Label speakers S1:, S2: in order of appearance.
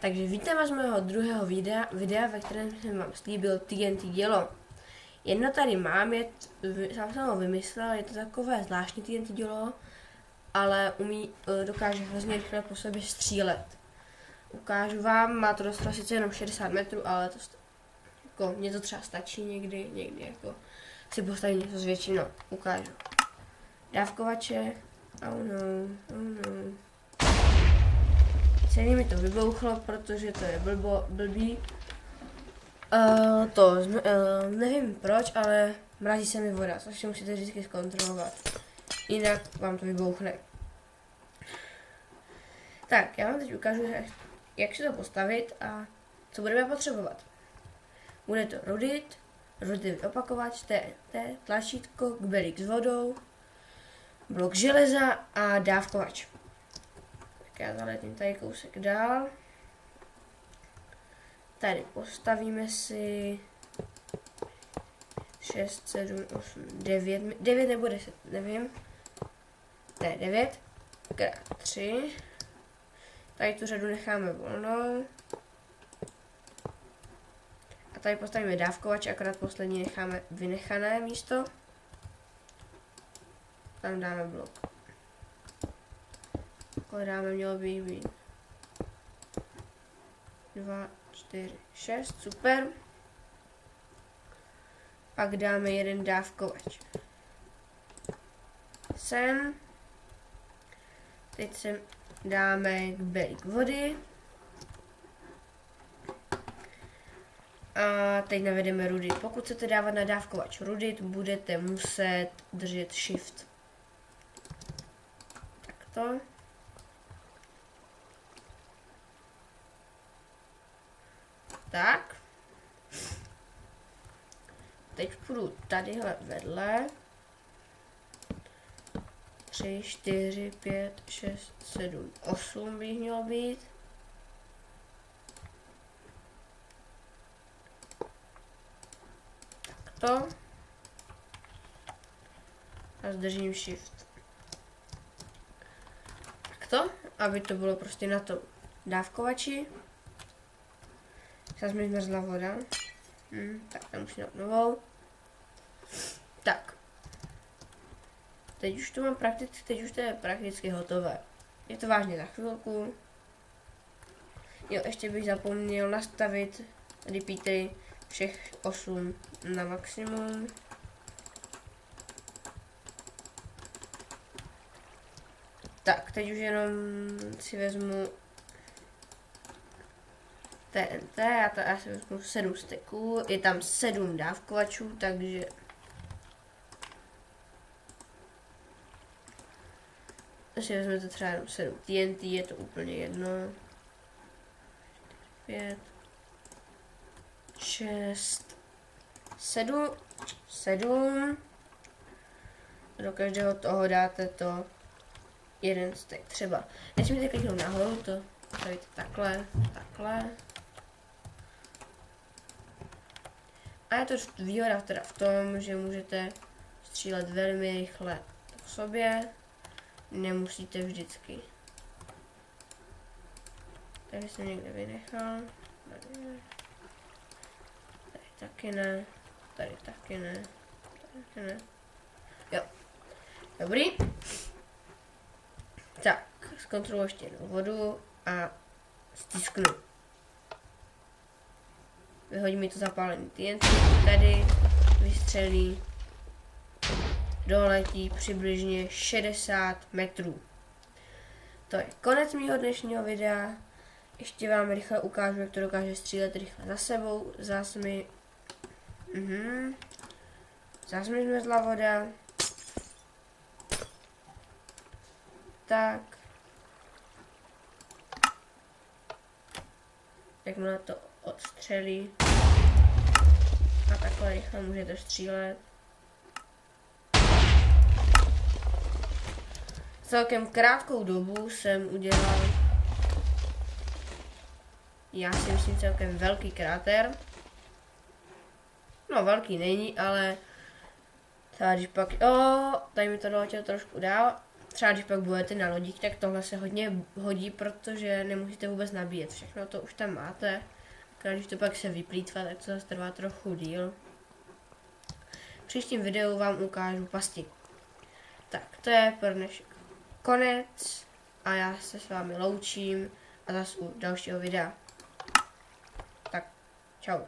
S1: Takže vítám vás z mého druhého videa, ve kterém jsem vám slíbil TNT dělo. Jedno tady mám, sám jsem ho vymyslel, je to takové zvláštní TNT dělo, ale dokáže hrozně rychle po sobě střílet. Ukážu vám, má to dostat sice jenom 60 metrů, ale to jako, mně to třeba stačí někdy jako si postavím něco s většinou. Ukážu. Dávkovače, oh no. Celý mi to vybouchlo, protože to je blbý. Nevím proč, ale mrazí se mi voda, což si musíte vždycky zkontrolovat. Jinak vám to vybouchne. Tak, já vám teď ukážu, jak si to postavit a co budeme potřebovat. Bude to rudit opakovač, TNT, tlačítko, kbelík s vodou, blok železa a dávkovač. Tak já zaletím tady kousek dál. Tady postavíme si 6, 7, 8, 9 nebo 10, nevím. To je 9 krát 3. Tady tu řadu necháme volnou. A tady postavíme dávkovač, akorát poslední necháme vynechané místo. Tam dáme blok. Kolik dáme, mělo být 2, 4, 6, super. Pak dáme jeden dávkovač. Sem. Teď sem dáme kbelík vody. A teď navedeme rudit. Pokud chcete dávat na dávkovač rudit, budete muset držet shift. Takto. Tak. Teď půjdu tadyhle vedle. 3, 4, 5, 6, 7, 8 by mělo být. Takto. A zdržím shift. Takto, aby to bylo prostě na tom dávkovači. Zase mi zmrzla voda. Tak tam musím dát novou. Tak. Teď už to mám prakticky hotové. Je to vážně za chvilku. Jo, ještě bych zapomněl nastavit repeatery všech 8 na maximum. Tak, teď už jenom si vezmu TNT, já si vezmu 7 steků, je tam 7 dávkovačů, takže si vezmete třeba jenom 7 TNT, je to úplně jedno. 5, 6, 7. Do každého toho dáte to jeden stek třeba. Nesmíte kliknout nahoru, to stavíte takhle. A je to výhoda teda v tom, že můžete střílet velmi rychle po sobě. Nemusíte vždycky. Tady jsem někde vynechal. Tady taky ne. Tady taky ne. Jo. Dobrý. Tak, zkontroluji ještě jednou vodu a stisknu. Vyhodí mi to zapálený TNT, tady vystřelí, doletí přibližně 60 metrů. To je konec mýho dnešního videa. Ještě vám rychle ukážu, jak to dokáže střílet rychle za sebou. Zas mi zmrzla voda. Tak. Jakmile to odstřelí. A takhle rychle můžete střílet. Celkem krátkou dobu jsem udělal, já si myslím, celkem velký kráter. No, velký není, ale třeba když pak, tady mi to doletělo trošku dál. třeba když pak budete na lodích, tak tohle se hodně hodí, protože nemusíte vůbec nabíjet. Všechno to už tam máte. Když to pak se vyplýtvá, tak to zase trvá trochu díl. V příštím videu vám ukážu pasti. Tak, to je pro dnešek konec a já se s vámi loučím a zase u dalšího videa. Tak, čau.